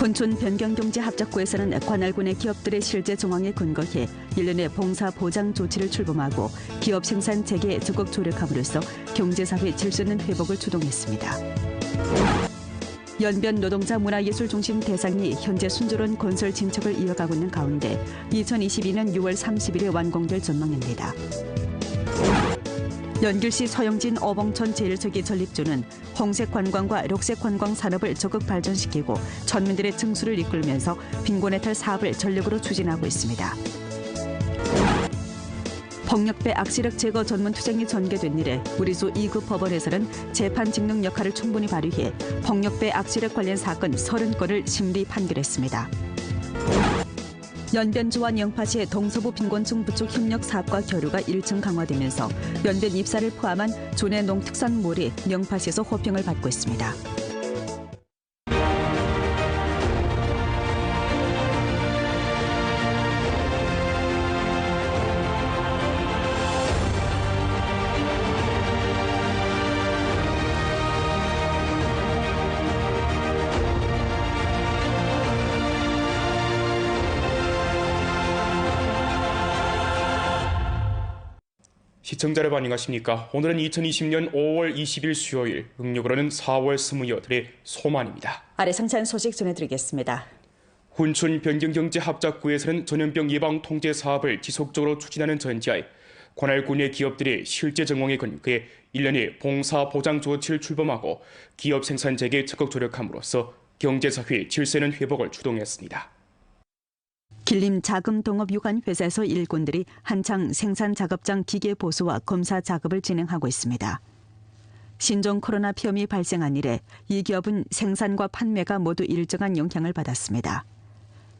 훈촌 변경경제합작구에서는 관할군의 기업들의 실제 정황에 근거해 일련의 봉사 보장 조치를 출범하고 기업 생산 재개에 적극 조력함으로써 경제사회 질서 있는 회복을 주동했습니다. 연변 노동자 문화예술 중심 대상이 현재 순조로운 건설 진척을 이어가고 있는 가운데 2022년 6월 30일에 완공될 전망입니다. 연길시 서영진 어봉천 제1초기 전립주는 홍색 관광과 녹색 관광 산업을 적극 발전시키고 천민들의 증수를 이끌면서 빈곤해탈 사업을 전력으로 추진하고 있습니다. 폭력배 악시력 제거 전문 투쟁이 전개된 이래 우리수 2급 법원에서는 재판 직능 역할을 충분히 발휘해 폭력배 악시력 관련 사건 30건을 심리 판결했습니다. 연변주와 영파시의 동서부 빈곤층 부축 협력 사업과 교류가 1층 강화되면서 연변 입사를 포함한 존해 농특산몰이 영파시에서 호평을 받고 있습니다. 시청자 여러분 안녕하십니까. 오늘은 2020년 5월 20일 수요일, 음력으로는 4월 28일의 소만입니다. 아래 상세한 소식 전해드리겠습니다. 훈촌 변경경제합작구에서는 전염병 예방 통제 사업을 지속적으로 추진하는 전제하에 관할군의 기업들의 실제 정황에 근거해 1년의 봉사 보장 조치를 출범하고 기업 생산 재개에 적극 조력함으로써 경제사회 질서는 회복을 주동했습니다. 길림 자금 동업 유관 회사에서 일꾼들이 한창 생산 작업장 기계 보수와 검사 작업을 진행하고 있습니다. 신종 코로나 피험이 발생한 이래 이 기업은 생산과 판매가 모두 일정한 영향을 받았습니다.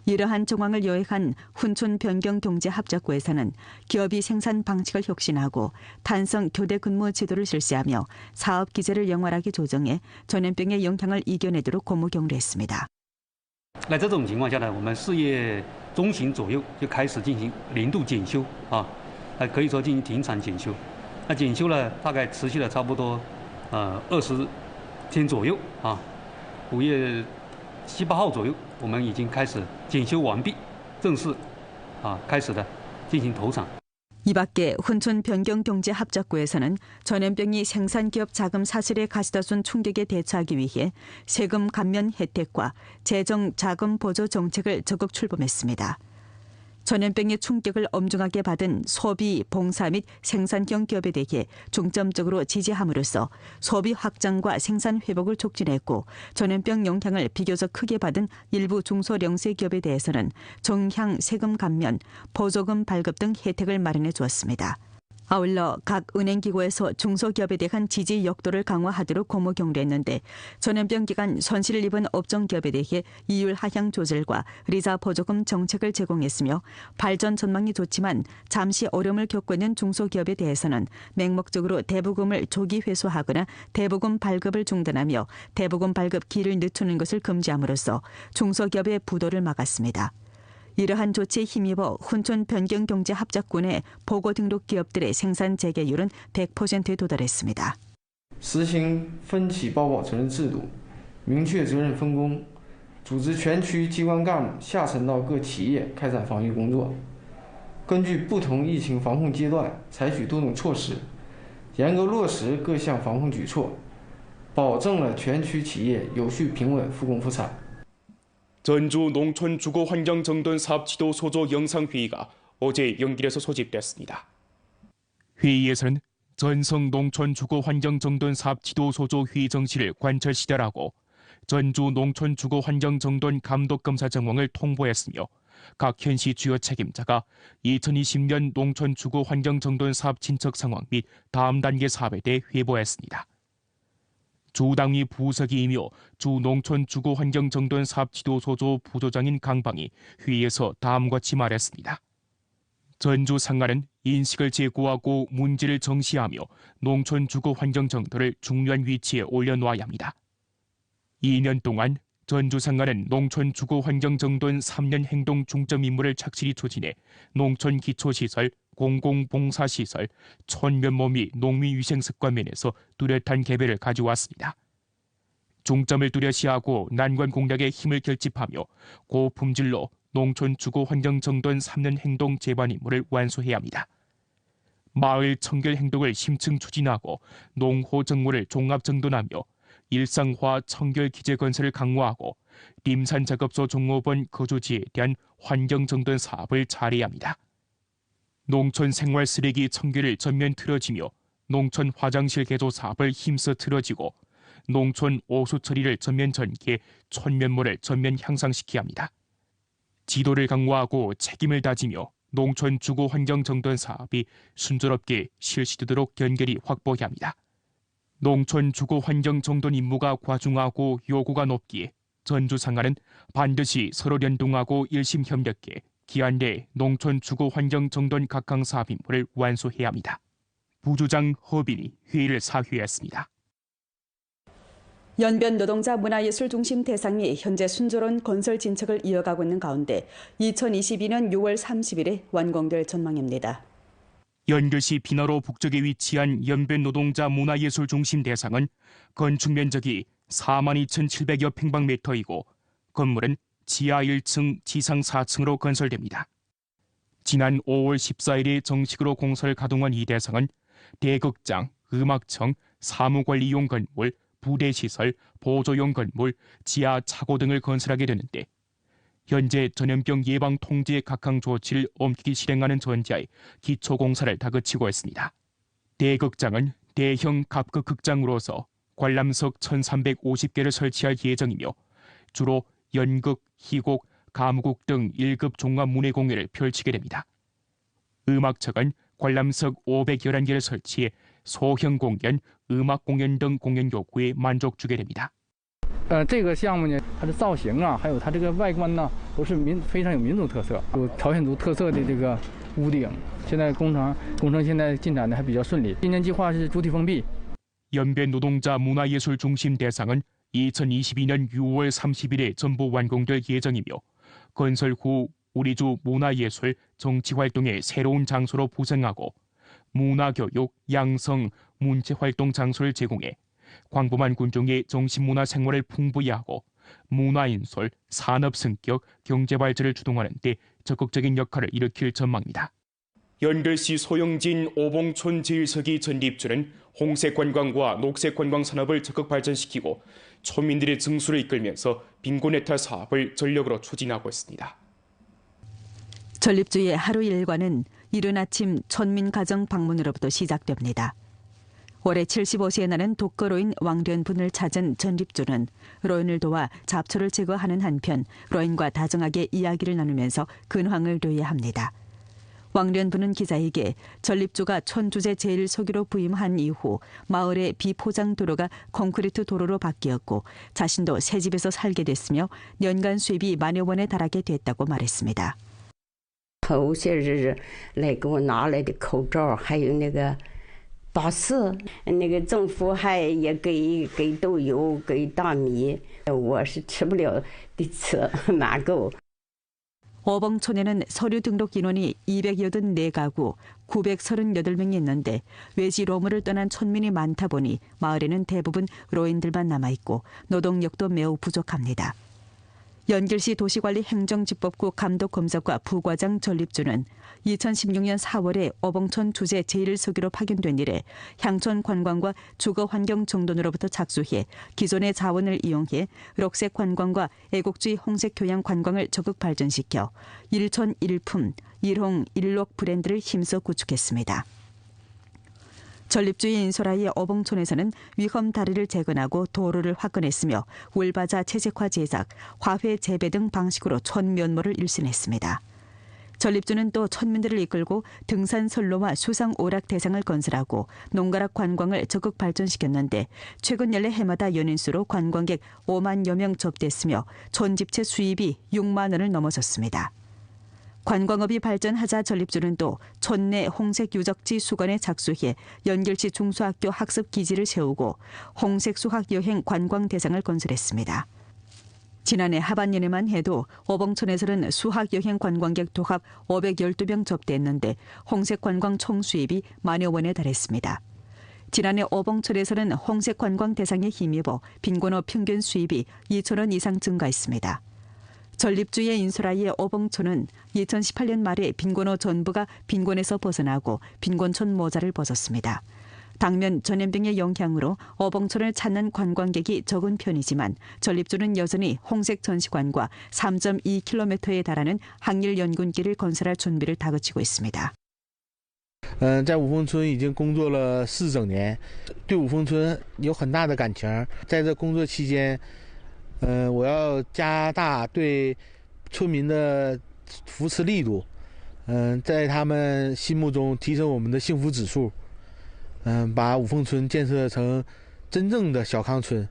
이러한 정황을 요약한 훈촌 변경경제합작구에서는 기업이 생산 방식을 혁신하고 탄성 교대 근무 제도를 실시하며 사업 기제를 영활하게 조정해 전염병의 영향을 이겨내도록 고무 격려했습니다. 那这种情况下呢，我们4月中旬左右就开始进行年度检修啊，可以说进行停产检修。那检修呢，大概持续了差不多20天左右啊。5月7、8号左右，我们已经开始检修完毕，正式开始的进行投产。 이 밖에 훈촌 변경경제합작구에서는 전염병이 생산기업 자금 사슬에 가져다 준 충격에 대처하기 위해 세금 감면 혜택과 재정 자금 보조 정책을 적극 출범했습니다. 전염병의 충격을 엄중하게 받은 소비, 봉사 및 생산형 기업에 대해 중점적으로 지지함으로써 소비 확장과 생산 회복을 촉진했고 전염병 영향을 비교적 크게 받은 일부 중소령세 기업에 대해서는 정향 세금 감면, 보조금 발급 등 혜택을 마련해 주었습니다. 아울러 각 은행기구에서 중소기업에 대한 지지 역도를 강화하도록 고무 격려했는데 전염병 기간 손실을 입은 업종기업에 대해 이율 하향 조절과 리자 보조금 정책을 제공했으며 발전 전망이 좋지만 잠시 어려움을 겪고 있는 중소기업에 대해서는 맹목적으로 대부금을 조기 회수하거나 대부금 발급을 중단하며 대부금 발급 기일을 늦추는 것을 금지함으로써 중소기업의 부도를 막았습니다. 이러한 조치에 힘입어 훈촌 변경경제합작군의 보고 등록 기업들의 생산 재개율은 100%에 도달했습니다. 实行分期报保责任制度，明确责任分工，组织全区机关干部下沉到各企业开展防疫工作。根据不同疫情防控阶段，采取多种措施，严格落实各项防控举措，保证了全区企业有序平稳复工复产。 전주 농촌 주거 환경 정돈 사업 지도 소조 영상회의가 어제 연길에서 소집됐습니다. 회의에서는 전성 농촌 주거 환경 정돈 사업 지도 소조 회의 정시를 관철시대라고 전주 농촌 주거 환경 정돈 감독 검사 정황을 통보했으며 각 현시 주요 책임자가 2020년 농촌 주거 환경 정돈 사업 진척 상황 및 다음 단계 사업에 대해 회보했습니다. 주당위 부서기이며 주농촌주거환경정돈 사업지도소조 부조장인 강방이 회의에서 다음과 같이 말했습니다. 전주 상가는 인식을 제고하고 문제를 정시하며 농촌주거환경정도를 중요한 위치에 올려놓아야 합니다. 2년 동안 전주 상가는 농촌주거환경정돈 3년 행동 중점 임무를 착실히 추진해 농촌 기초시설, 공공봉사시설, 촌면모 및 농민위생습관 면에서 뚜렷한 개별을 가져왔습니다. 중점을 뚜렷이하고 난관 공략에 힘을 결집하며 고품질로 농촌 주거 환경 정돈 3년 행동 제반 임무를 완수해야 합니다. 마을 청결 행동을 심층 추진하고 농호 정물을 종합 정돈하며 일상화 청결 기재 건설을 강화하고 림산 작업소 종업원 거주지에 대한 환경 정돈 사업을 잘해야 합니다. 농촌 생활 쓰레기 청결을 전면 틀어지며 농촌 화장실 개조 사업을 힘써 틀어지고 농촌 오수 처리를 전면 전개해 촌면모를 전면 향상시켜야 합니다. 지도를 강화하고 책임을 다지며 농촌 주거 환경 정돈 사업이 순조롭게 실시되도록 연결이 확보해야 합니다. 농촌 주거 환경 정돈 임무가 과중하고 요구가 높기에 전주상하는 반드시 서로 연동하고 일심 협력해 기한 내에 농촌 주거 환경 정돈 각항 사업 임무를 완수해야 합니다. 부주장 허빈이 회의를 사회했습니다. 연변 노동자 문화예술 중심 대상이 현재 순조로운 건설 진척을 이어가고 있는 가운데 2022년 6월 30일에 완공될 전망입니다. 연결시 비나로 북쪽에 위치한 연변 노동자 문화예술 중심 대상은 건축 면적이 42,700여 평방미터이고 건물은 지하 1층, 지상 4층으로 건설됩니다. 지난 5월 14일에 정식으로 공사를 가동한 이 대상은 대극장, 음악청, 사무관리용 건물, 부대시설, 보조용 건물, 지하 차고 등을 건설하게 되는데 현재 전염병 예방 통제 각항 조치를 엄격히 실행하는 전제하에 기초공사를 다그치고 있습니다. 대극장은 대형 갑극 극장으로서 관람석 1,350개를 설치할 예정이며 주로 연극, 희곡, 가무국 등 1급 종합 문예공연을 펼치게 됩니다. 음악청은 관람석 511개를 설치해 소형 공연, 음악 공연 등 공연 요구에 만족 주게 됩니다. 这个项目呢，它的造型啊，还有它这个外观呢，都是非常有民族特色，有朝鲜族特色的这个屋顶。现在工程现在进展的还比较顺利。今年计划是主体封闭。 연변 노동자 문화예술 중심 대상은 2022년 6월 30일에 전부 완공될 예정이며 건설 후 우리주 문화예술 정치활동의 새로운 장소로 부생하고 문화교육, 양성, 문체활동 장소를 제공해 광범한 군중의 정신문화 생활을 풍부히 하고 문화인솔, 산업승격, 경제발전을 주동하는 데 적극적인 역할을 일으킬 전망입니다. 연결시 소영진 오봉촌 제1서기 전립주는 홍색관광과 녹색관광 산업을 적극 발전시키고 촌민들의 증수를 이끌면서 빈곤해탈 사업을 전력으로 추진하고 있습니다. 전립주의 하루 일과는 이른 아침 촌민 가정 방문으로부터 시작됩니다. 올해 75세에 나는 독거로인 왕련분을 찾은 전립주는 로인을 도와 잡초를 제거하는 한편 로인과 다정하게 이야기를 나누면서 근황을 도외합니다. 왕련분은 기자에게 전립주가 촌주제 제1서기로 부임한 이후 마을의 비포장 도로가 콘크리트 도로로 바뀌었고 자신도 새 집에서 살게 됐으며 연간 수입이 10,000여 원에 달하게 됐다고 말했습니다. 头些日来给我拿来的口罩，还有那个巴士，那个政府还也给豆油，给大米，我是吃不了的吃，蛮够。 오봉촌에는 서류 등록 인원이 284가구 938명이 있는데 외지 로무를 떠난 촌민이 많다 보니 마을에는 대부분 로인들만 남아있고 노동력도 매우 부족합니다. 연길시 도시관리 행정집법부 감독검사과 부과장 전립주는 2016년 4월에 오봉촌 주재 제1서기로 파견된 이래 향촌 관광과 주거환경 정돈으로부터 착수해 기존의 자원을 이용해 녹색 관광과 애국주의 홍색 교양 관광을 적극 발전시켜 일촌 일품, 일홍, 일록 브랜드를 힘써 구축했습니다. 전립주의 인솔하에 오봉촌에서는 위험 다리를 재건하고 도로를 화끈했으며 울바자 채색화 제작, 화훼 재배 등 방식으로 촌 면모를 일신했습니다. 전립주는 또 촌민들을 이끌고 등산 선로와 수상 오락 대상을 건설하고 농가락 관광을 적극 발전시켰는데 최근 연례 해마다 연인수로 관광객 50,000여 명 접대했으며 촌집체 수입이 6만 원을 넘어섰습니다. 관광업이 발전하자 전립주는 또 촌내 홍색 유적지 수관에 착수해 연결시 중소학교 학습 기지를 세우고 홍색 수학 여행 관광 대상을 건설했습니다. 지난해 하반년에만 해도 오봉촌에서는 수학 여행 관광객 도합 512명 접대했는데 홍색 관광 총 수입이 10,000여 원에 달했습니다. 지난해 오봉촌에서는 홍색 관광 대상에 힘입어 빈곤호 평균 수입이 2천 원 이상 증가했습니다. 전립주의 인수라이의 오봉촌은 2018년 말에 빈곤호 전부가 빈곤에서 벗어나고 빈곤촌 모자를 벗었습니다. 당면 전염병의 영향으로 오봉촌을 찾는 관광객이 적은 편이지만 전립주는 여전히 홍색 전시관과 3.2km에 달하는 항일 연gun길을 건설할 준비를 다그치고 있습니다. 在五峰村已经工作了4整年，对五峰村有很大的感情。在这工作期间，我要加大对村民的扶持力度，在他们心目中提升我们的幸福指数，把五峰村建设成真正的小康村，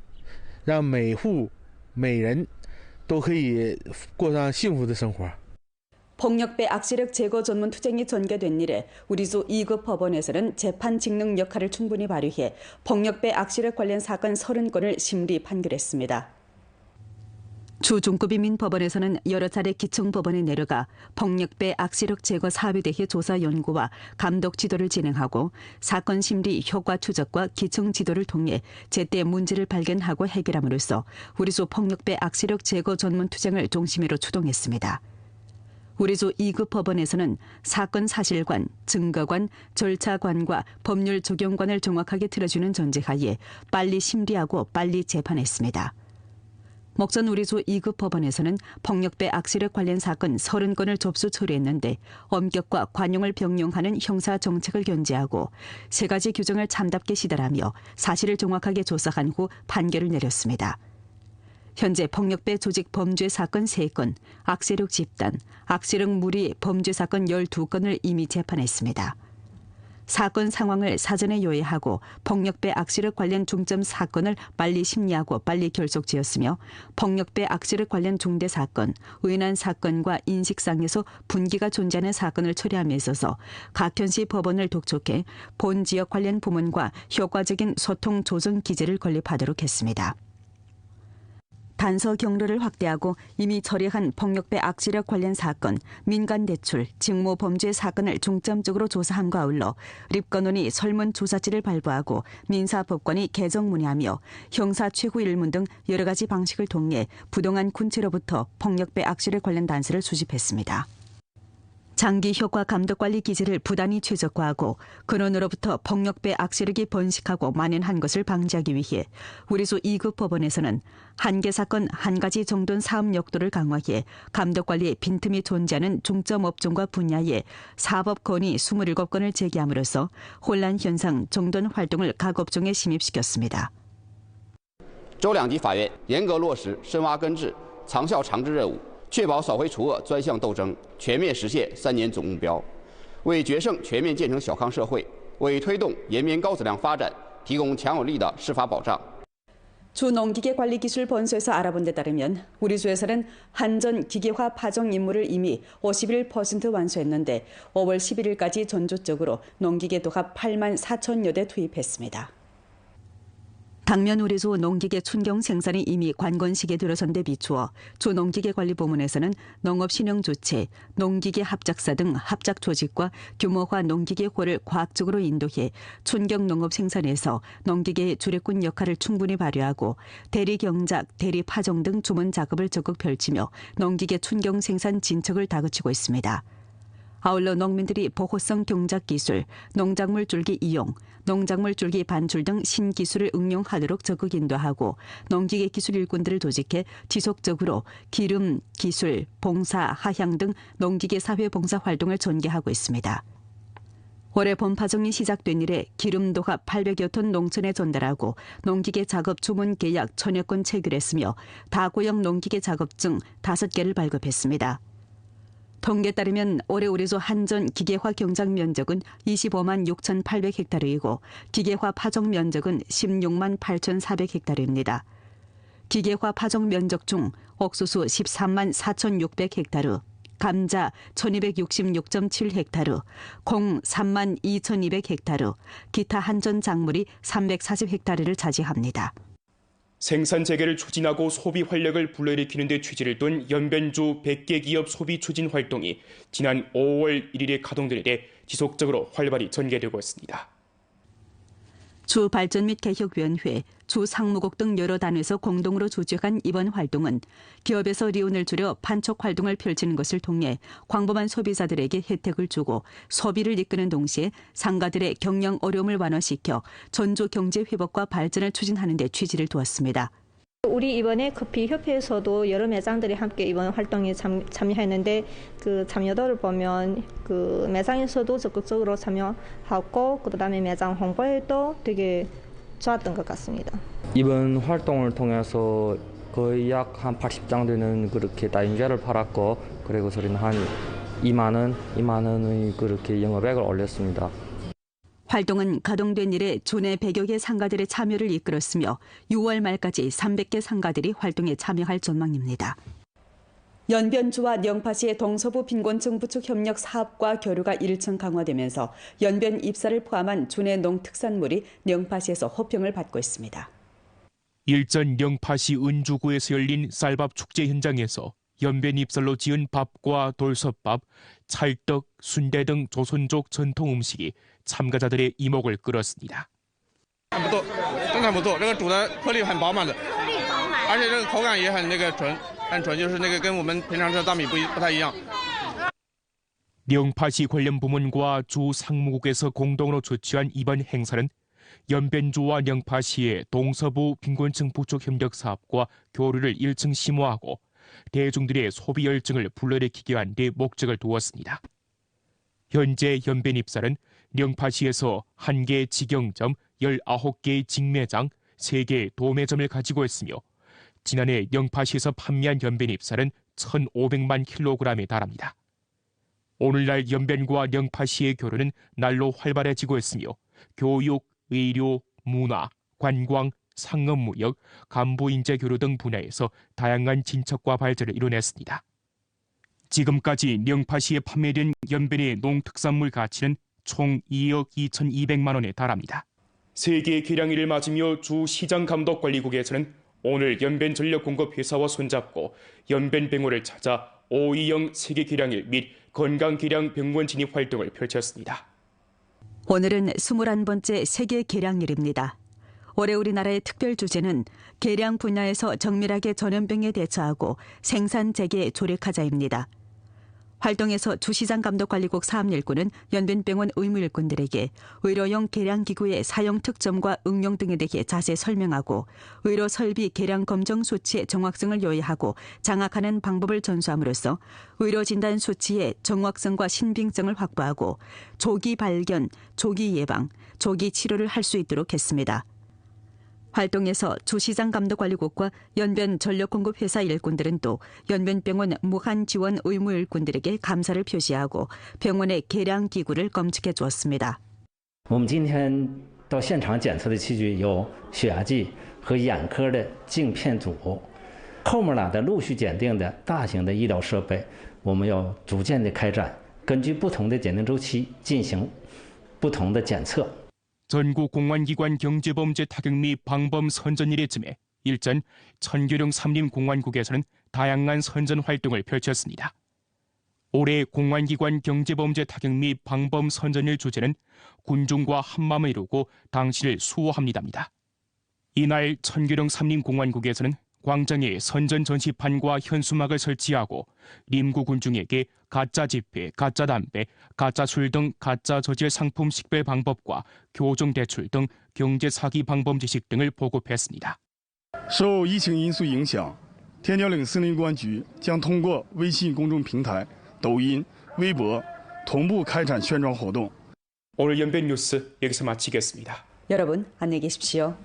让每户每人都可以过上幸福的生活。 폭력배 악시력 제거 전문 투쟁이 전개된 이래 우리주 2급 법원에서는 재판 직능 역할을 충분히 발휘해 폭력배 악시력 관련 사건 30건을 심리 판결했습니다. 주중급이민 법원에서는 여러 차례 기청법원에 내려가 폭력배 악시력 제거 사업에 대해 조사 연구와 감독 지도를 진행하고 사건 심리 효과 추적과 기청 지도를 통해 제때 문제를 발견하고 해결함으로써 우리주 폭력배 악시력 제거 전문 투쟁을 중심으로 추동했습니다. 우리주 2급 법원에서는 사건 사실관, 증거관, 절차관과 법률 적용관을 정확하게 틀어주는 전제하에 빨리 심리하고 빨리 재판했습니다. 목전 우리주 2급 법원에서는 폭력배 악시력 관련 사건 30건을 접수 처리했는데 엄격과 관용을 병용하는 형사 정책을 견지하고 3가지 규정을 참답게 시달하며 사실을 정확하게 조사한 후 판결을 내렸습니다. 현재 폭력배 조직 범죄 사건 3건, 악세력 집단, 악세력 무리 범죄 사건 12건을 이미 재판했습니다. 사건 상황을 사전에 요약하고 폭력배 악세력 관련 중점 사건을 빨리 심리하고 빨리 결속지었으며 폭력배 악세력 관련 중대 사건, 의난 사건과 인식상에서 분기가 존재하는 사건을 처리함에 있어서 각 현시 법원을 독촉해 본 지역 관련 부문과 효과적인 소통 조정 기제를 건립하도록 했습니다. 단서 경로를 확대하고 이미 처리한 폭력배 악시력 관련 사건, 민간 대출, 직무 범죄 사건을 중점적으로 조사함과 아울러 립건원이 설문조사지를 발부하고 민사법관이 개정 문의하며 형사 최후 일문 등 여러 가지 방식을 통해 부동한 군체로부터 폭력배 악시력 관련 단서를 수집했습니다. 장기 효과 감독 관리 기제를 부단히 최적화하고 근원으로부터 폭력배 악시력이 번식하고 만연한 것을 방지하기 위해 우리주 2급 법원에서는 한 개 사건 한 가지 정돈 사업 역도를 강화해 감독 관리에 빈틈이 존재하는 중점 업종과 분야에 사법 건의 27건을 제기함으로써 혼란 현상 정돈 활동을 각 업종에 심입시켰습니다. 州两级法院严格落实深挖根治、长效长治任务。 确保扫黑除恶专项斗争全面实现3年总目标，为决胜全面建成小康社会，为推动延绵高质量发展提供强有力的司法保障。 주 농기계관리기술 본소에서 알아본 데 따르면 우리 주에서는 한전 기계화 파종 임무를 이미 51% 완수했는데 5월 11일까지 전주적으로 농기계 도합 8만 4천여 대 투입했습니다. 당면 우리주 농기계 춘경 생산이 이미 관건식에 들어선 데 비추어 주 농기계관리부문에서는 농업신용주체, 농기계 합작사 등 합작 조직과 규모화 농기계호를 과학적으로 인도해 춘경 농업 생산에서 농기계의 주력군 역할을 충분히 발휘하고 대리경작, 대리파종 등 주문 작업을 적극 펼치며 농기계 춘경 생산 진척을 다그치고 있습니다. 아울러 농민들이 보호성 경작 기술, 농작물 줄기 이용, 농작물 줄기 반출 등 신기술을 응용하도록 적극 인도하고 농기계 기술 일꾼들을 조직해 지속적으로 기름, 기술, 봉사, 하향 등 농기계 사회 봉사 활동을 전개하고 있습니다. 올해 봄 파종이 시작된 이래 기름 도합 800여 톤 농촌에 전달하고 농기계 작업 주문 계약 1000여 건 체결했으며 다고형 농기계 작업증 5개를 발급했습니다. 통계에 따르면 올해 우리주 한전 기계화 경작 면적은 25만 6,800헥타르이고 기계화 파종 면적은 16만 8,400헥타르입니다. 기계화 파종 면적 중 옥수수 13만 4,600헥타르, 감자 1,266.7헥타르, 콩 3만 2,200헥타르, 기타 한전 작물이 340헥타르를 차지합니다. 생산 재개를 추진하고 소비 활력을 불러일으키는 데 취지를 둔 연변주 100개 기업 소비 추진 활동이 지난 5월 1일에 가동된 이래 지속적으로 활발히 전개되고 있습니다. 주 발전 및 개혁위원회, 주 상무국 등 여러 단에서 공동으로 주최한 이번 활동은 기업에서 리온을 줄여 판촉 활동을 펼치는 것을 통해 광범한 소비자들에게 혜택을 주고 소비를 이끄는 동시에 상가들의 경영 어려움을 완화시켜 전주 경제 회복과 발전을 추진하는 데 취지를 두었습니다. 우리 이번에 커피협회에서도 여러 매장들이 함께 이번 활동에 참여했는데 그 참여도를 보면 그 매장에서도 적극적으로 참여하고 그다음에 매장 홍보에도 되게 좋았던 것 같습니다. 이번 활동을 통해서 거의 약 한 80장 되는 그렇게 다인계를 팔았고 그리고 저희는 한 2만 원의 그렇게 영업액을 올렸습니다. 활동은 가동된 이래 주내 100여 개 상가들의 참여를 이끌었으며 6월 말까지 300개 상가들이 활동에 참여할 전망입니다. 연변주와 영파시의 동서부 빈곤층 부축 협력 사업과 교류가 1층 강화되면서 연변 입사를 포함한 주내 농특산물이 영파시에서 호평을 받고 있습니다. 일전 영파시 은주구에서 열린 쌀밥 축제 현장에서 연변 입살로 지은 밥과 돌솥밥, 찰떡, 순대 등 조선족 전통 음식이 참가자들의 이목을 끌었습니다. 不错，生产不错，这个煮的颗粒很饱满的，而且这个口感也很纯，就是那个跟我们平常吃的大米不太一样。 영파시 관련 부문과 주 상무국에서 공동으로 주최한 이번 행사는 연변주와 영파시의 동서부 빈곤층 부축 협력 사업과 교류를 1층 심화하고 대중들의 소비 열정을 불러일으키기 위한 데 목적을 두었습니다. 현재 연변 입살은 영파시에서 1개 직영점, 19개의 직매장, 3개의 도매점을 가지고 있으며 지난해 영파시에서 판매한 연변 입살은 1,500만 킬로그램에 달합니다. 오늘날 연변과 영파시의 교류는 날로 활발해지고 있으며 교육, 의료, 문화, 관광, 상업무역, 간부인재 교류 등 분야에서 다양한 진척과 발전을 이뤄냈습니다. 지금까지 영파시에 판매된 연변의 농특산물 가치는 총 2억 2,200만 원에 달합니다. 세계 계량일을 맞으며 주 시장감독관리국에서는 오늘 연변전력공급회사와 손잡고 연변병원을 찾아 520 세계 계량일 및 건강계량 병원 진입 활동을 펼쳤습니다. 오늘은 21번째 세계 계량일입니다. 올해 우리나라의 특별 주제는 계량 분야에서 정밀하게 전염병에 대처하고 생산 재개에 조력하자입니다. 활동에서 주시장감독관리국 사업일꾼은 연변병원 의무일꾼들에게 의료용 계량기구의 사용 특점과 응용 등에 대해 자세히 설명하고 의료 설비 계량 검정 수치의 정확성을 요해하고 장악하는 방법을 전수함으로써 의료 진단 수치의 정확성과 신빙성을 확보하고 조기 발견, 조기 예방, 조기 치료를 할 수 있도록 했습니다. 활동에서 주시장감독관리국과 연변전력공급회사 일꾼들은 또 연변병원 무한지원 의무일꾼들에게 감사를 표시하고 병원의 계량기구를 검측해 주었습니다. 我们今天到现场检测的器具有血压计和眼科的镜片组，后面的陆续检定的大型的医疗设备，我们要逐渐的开展，根据不同的检定周期进行不同的检测。 전국 공안기관 경제범죄 타격 및 방범 선전 이래쯤에 일전 천교령 삼림공안국에서는 다양한 선전 활동을 펼쳤습니다. 올해 공안기관 경제범죄 타격 및 방범 선전일 주제는 군중과 한마음을 이루고 당시를 수호합니다입니다. 이날 천교령 삼림공안국에서는 광장에 선전 전시판과 현수막을 설치하고 림구 군중에게 가짜 지폐, 가짜 담배, 가짜 술 등 가짜 저질 상품 식별 방법과 교정 대출 등 경제 사기 방법 지식 등을 보급했습니다. 受疫情因素影响，天骄岭森林公安局将通过微信公众平台、抖音、微博同步开展宣传活动。 오늘 연변 뉴스 여기서 마치겠습니다. 여러분 안녕히 계십시오.